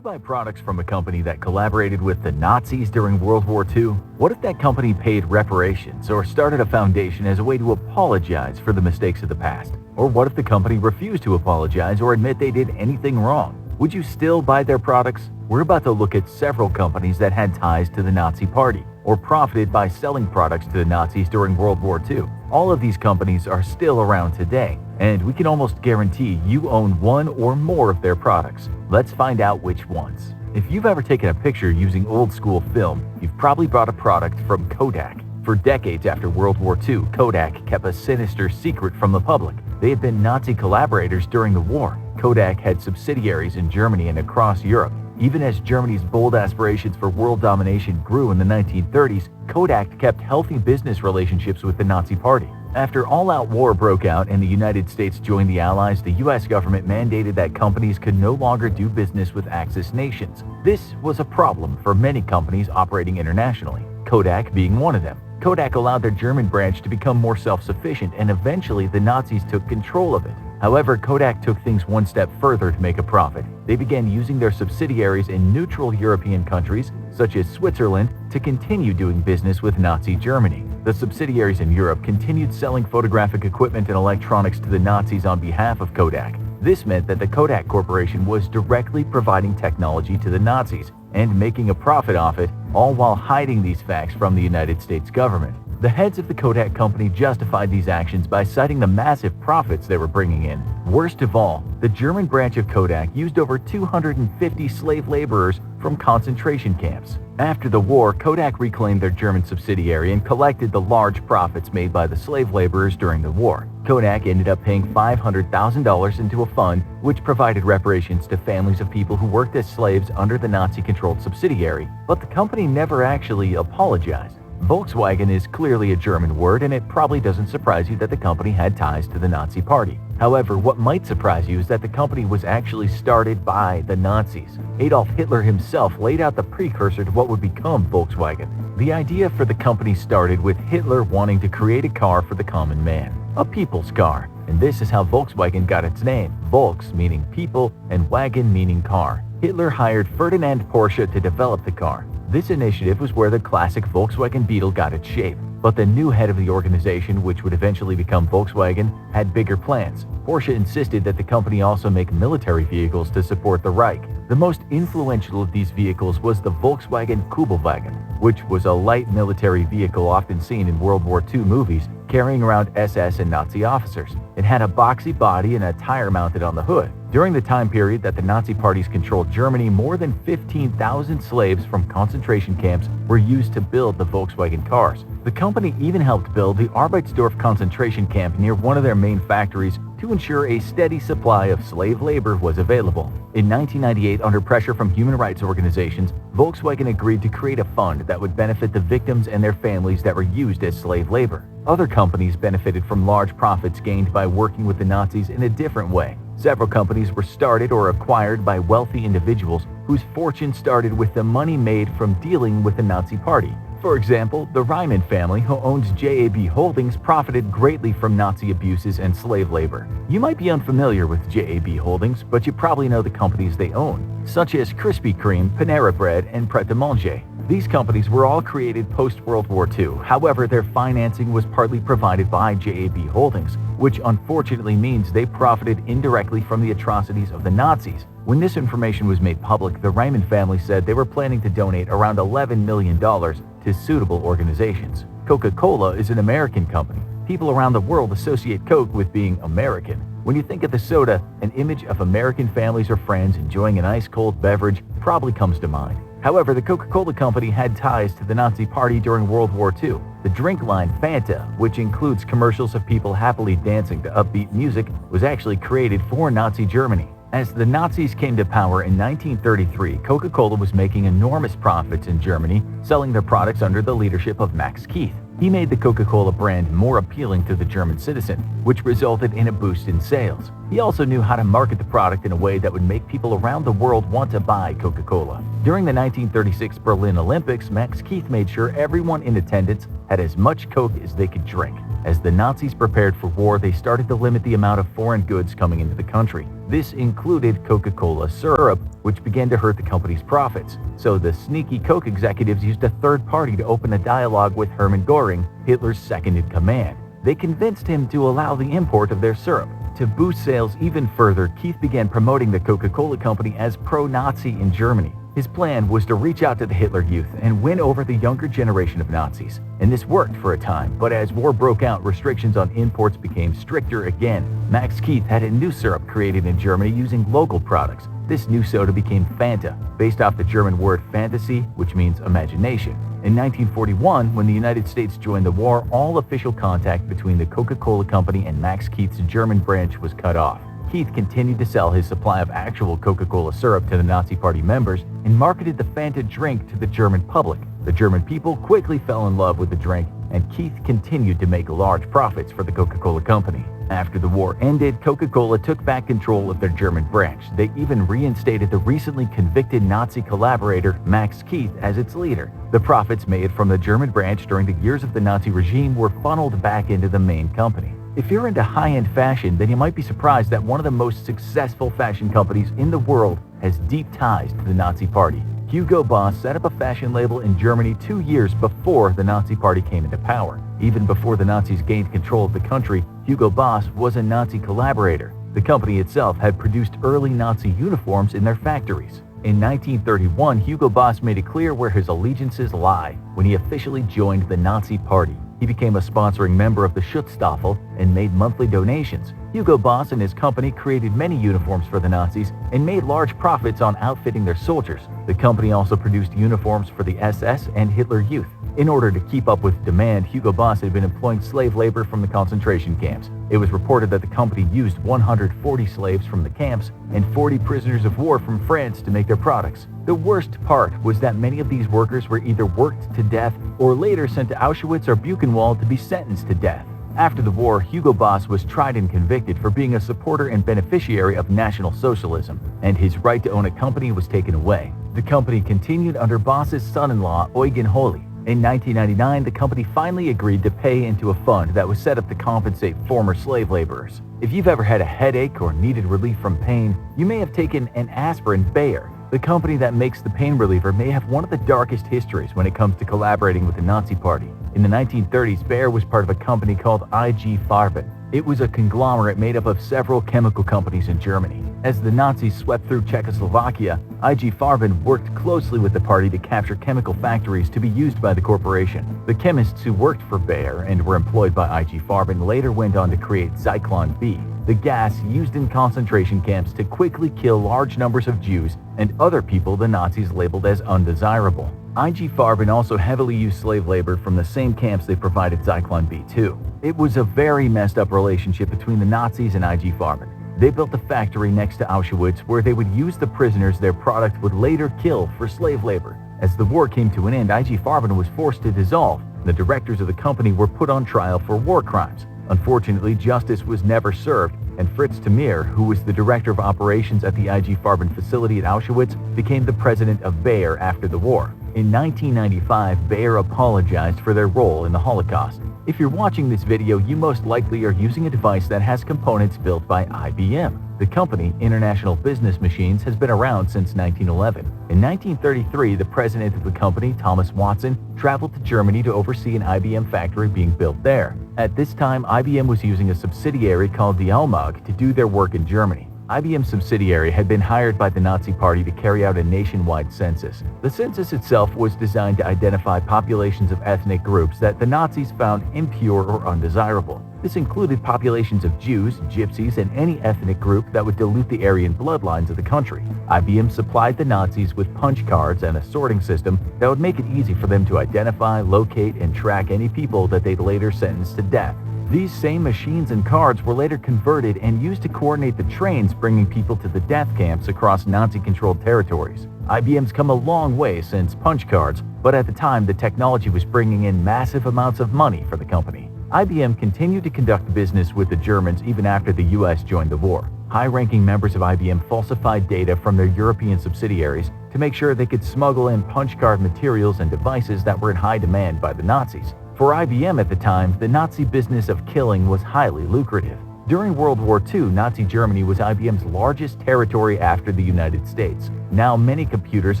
you buy products from a company that collaborated with the Nazis during World War II? What if that company paid reparations or started a foundation as a way to apologize for the mistakes of the past? Or what if the company refused to apologize or admit they did anything wrong? Would you still buy their products? We're about to look at several companies that had ties to the Nazi Party or profited by selling products to the Nazis during World War II. All of these companies are still around today, and we can almost guarantee you own one or more of their products. Let's find out which ones. If you've ever taken a picture using old school film, you've probably bought a product from Kodak. For decades after World War II, Kodak kept a sinister secret from the public. They had been Nazi collaborators during the war. Kodak had subsidiaries in Germany and across Europe. Even as Germany's bold aspirations for world domination grew in the 1930s, Kodak kept healthy business relationships with the Nazi Party. After all-out war broke out and the United States joined the Allies, the U.S. government mandated that companies could no longer do business with Axis nations. This was a problem for many companies operating internationally, Kodak being one of them. Kodak allowed their German branch to become more self-sufficient, and eventually the Nazis took control of it. However, Kodak took things one step further to make a profit. They began using their subsidiaries in neutral European countries, such as Switzerland, to continue doing business with Nazi Germany. The subsidiaries in Europe continued selling photographic equipment and electronics to the Nazis on behalf of Kodak. This meant that the Kodak Corporation was directly providing technology to the Nazis and making a profit off it, all while hiding these facts from the United States government. The heads of the Kodak company justified these actions by citing the massive profits they were bringing in. Worst of all, the German branch of Kodak used over 250 slave laborers from concentration camps. After the war, Kodak reclaimed their German subsidiary and collected the large profits made by the slave laborers during the war. Kodak ended up paying $500,000 into a fund which provided reparations to families of people who worked as slaves under the Nazi-controlled subsidiary, but the company never actually apologized. Volkswagen is clearly a German word, and it probably doesn't surprise you that the company had ties to the Nazi Party. However, what might surprise you is that the company was actually started by the Nazis. Adolf Hitler himself laid out the precursor to what would become Volkswagen. The idea for the company started with Hitler wanting to create a car for the common man, a people's car. And this is how Volkswagen got its name, Volks meaning people and wagon meaning car. Hitler hired Ferdinand Porsche to develop the car. This initiative was where the classic Volkswagen Beetle got its shape. But the new head of the organization, which would eventually become Volkswagen, had bigger plans. Porsche insisted that the company also make military vehicles to support the Reich. The most influential of these vehicles was the Volkswagen Kübelwagen, which was a light military vehicle often seen in World War II movies, carrying around SS and Nazi officers. It had a boxy body and a tire mounted on the hood. During the time period that the Nazi parties controlled Germany, more than 15,000 slaves from concentration camps were used to build the Volkswagen cars. The company even helped build the Arbeitsdorf concentration camp near one of their main factories to ensure a steady supply of slave labor was available. In 1998, under pressure from human rights organizations, Volkswagen agreed to create a fund that would benefit the victims and their families that were used as slave labor. Other companies benefited from large profits gained by working with the Nazis in a different way. Several companies were started or acquired by wealthy individuals whose fortune started with the money made from dealing with the Nazi Party. For example, the Reimann family, who owns JAB Holdings, profited greatly from Nazi abuses and slave labor. You might be unfamiliar with JAB Holdings, but you probably know the companies they own, such as Krispy Kreme, Panera Bread, and Pret a Manger. These companies were all created post-World War II. However, their financing was partly provided by JAB Holdings, which unfortunately means they profited indirectly from the atrocities of the Nazis. When this information was made public, the Reimann family said they were planning to donate around $11 million to suitable organizations. Coca-Cola is an American company. People around the world associate Coke with being American. When you think of the soda, an image of American families or friends enjoying an ice-cold beverage probably comes to mind. However, the Coca-Cola company had ties to the Nazi Party during World War II. The drink line Fanta, which includes commercials of people happily dancing to upbeat music, was actually created for Nazi Germany. As the Nazis came to power in 1933, Coca-Cola was making enormous profits in Germany, selling their products under the leadership of Max Keith. He made the Coca-Cola brand more appealing to the German citizen, which resulted in a boost in sales. He also knew how to market the product in a way that would make people around the world want to buy Coca-Cola. During the 1936 Berlin Olympics, Max Keith made sure everyone in attendance had as much Coke as they could drink. As the Nazis prepared for war, they started to limit the amount of foreign goods coming into the country. This included Coca-Cola syrup, which began to hurt the company's profits. So the sneaky Coke executives used a third party to open a dialogue with Hermann Göring, Hitler's second-in-command. They convinced him to allow the import of their syrup. To boost sales even further, Keith began promoting the Coca-Cola company as pro-Nazi in Germany. His plan was to reach out to the Hitler Youth and win over the younger generation of Nazis. And this worked for a time, but as war broke out, restrictions on imports became stricter again. Max Keith had a new syrup created in Germany using local products. This new soda became Fanta, based off the German word fantasy, which means imagination. In 1941, when the United States joined the war, all official contact between the Coca-Cola Company and Max Keith's German branch was cut off. Keith continued to sell his supply of actual Coca-Cola syrup to the Nazi Party members and marketed the Fanta drink to the German public. The German people quickly fell in love with the drink, and Keith continued to make large profits for the Coca-Cola Company. After the war ended, Coca-Cola took back control of their German branch. They even reinstated the recently convicted Nazi collaborator Max Keith as its leader. The profits made from the German branch during the years of the Nazi regime were funneled back into the main company. If you're into high-end fashion, then you might be surprised that one of the most successful fashion companies in the world has deep ties to the Nazi Party. Hugo Boss set up a fashion label in Germany 2 years before the Nazi Party came into power. Even before the Nazis gained control of the country, Hugo Boss was a Nazi collaborator. The company itself had produced early Nazi uniforms in their factories. In 1931, Hugo Boss made it clear where his allegiances lie when he officially joined the Nazi Party. He became a sponsoring member of the Schutzstaffel and made monthly donations. Hugo Boss and his company created many uniforms for the Nazis and made large profits on outfitting their soldiers. The company also produced uniforms for the SS and Hitler Youth. In order to keep up with demand, Hugo Boss had been employing slave labor from the concentration camps. It was reported that the company used 140 slaves from the camps and 40 prisoners of war from France to make their products. The worst part was that many of these workers were either worked to death or later sent to Auschwitz or Buchenwald to be sentenced to death. After the war, Hugo Boss was tried and convicted for being a supporter and beneficiary of National Socialism, and his right to own a company was taken away. The company continued under Boss's son-in-law, Eugen Holly. In 1999, the company finally agreed to pay into a fund that was set up to compensate former slave laborers. If you've ever had a headache or needed relief from pain, you may have taken an aspirin. Bayer, the company that makes the pain reliever, may have one of the darkest histories when it comes to collaborating with the Nazi Party. In the 1930s, Bayer was part of a company called IG Farben. It was a conglomerate made up of several chemical companies in Germany. As the Nazis swept through Czechoslovakia, IG Farben worked closely with the party to capture chemical factories to be used by the corporation. The chemists who worked for Bayer and were employed by IG Farben later went on to create Zyklon B, the gas used in concentration camps to quickly kill large numbers of Jews and other people the Nazis labeled as undesirable. IG Farben also heavily used slave labor from the same camps they provided Zyklon B to. It was a very messed up relationship between the Nazis and IG Farben. They built a factory next to Auschwitz where they would use the prisoners their product would later kill for slave labor. As the war came to an end, IG Farben was forced to dissolve. The directors of the company were put on trial for war crimes. Unfortunately, justice was never served, and Fritz Tamir, who was the director of operations at the IG Farben facility at Auschwitz, became the president of Bayer after the war. In 1995, Bayer apologized for their role in the Holocaust. If you're watching this video, you most likely are using a device that has components built by IBM. The company, International Business Machines, has been around since 1911. In 1933, the president of the company, Thomas Watson, traveled to Germany to oversee an IBM factory being built there. At this time, IBM was using a subsidiary called the Dialmag to do their work in Germany. IBM's subsidiary had been hired by the Nazi Party to carry out a nationwide census. The census itself was designed to identify populations of ethnic groups that the Nazis found impure or undesirable. This included populations of Jews, Gypsies, and any ethnic group that would dilute the Aryan bloodlines of the country. IBM supplied the Nazis with punch cards and a sorting system that would make it easy for them to identify, locate, and track any people that they'd later sentence to death. These same machines and cards were later converted and used to coordinate the trains bringing people to the death camps across Nazi-controlled territories. IBM's come a long way since punch cards, but at the time the technology was bringing in massive amounts of money for the company. IBM continued to conduct business with the Germans even after the US joined the war. High-ranking members of IBM falsified data from their European subsidiaries to make sure they could smuggle in punch card materials and devices that were in high demand by the Nazis. For IBM at the time, the Nazi business of killing was highly lucrative. During World War II, Nazi Germany was IBM's largest territory after the United States. Now, many computers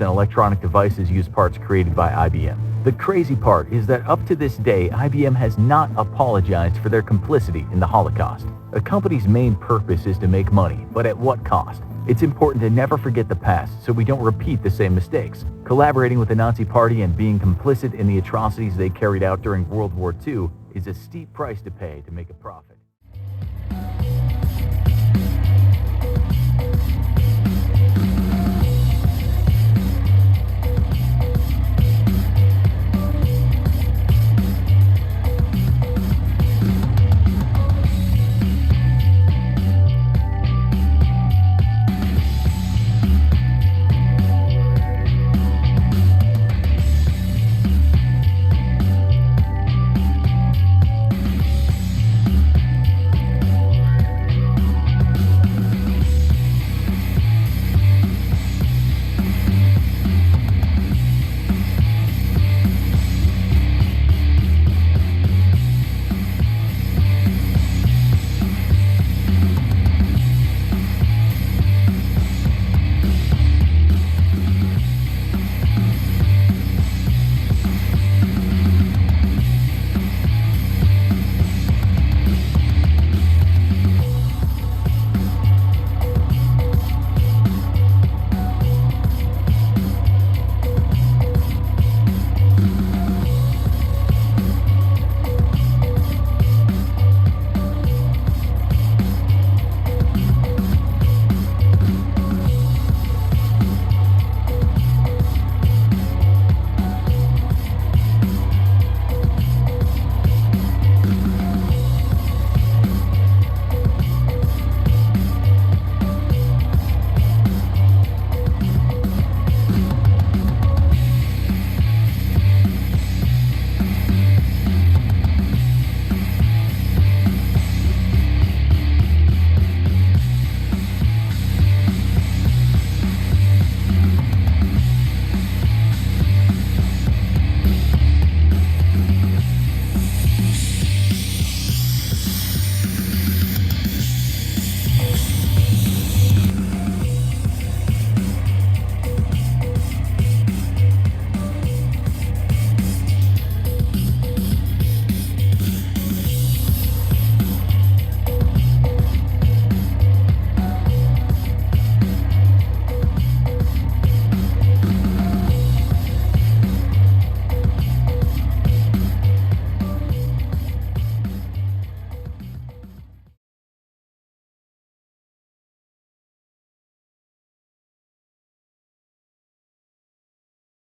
and electronic devices use parts created by IBM. The crazy part is that up to this day, IBM has not apologized for their complicity in the Holocaust. A company's main purpose is to make money, but at what cost? It's important to never forget the past so we don't repeat the same mistakes. Collaborating with the Nazi Party and being complicit in the atrocities they carried out during World War II is a steep price to pay to make a profit.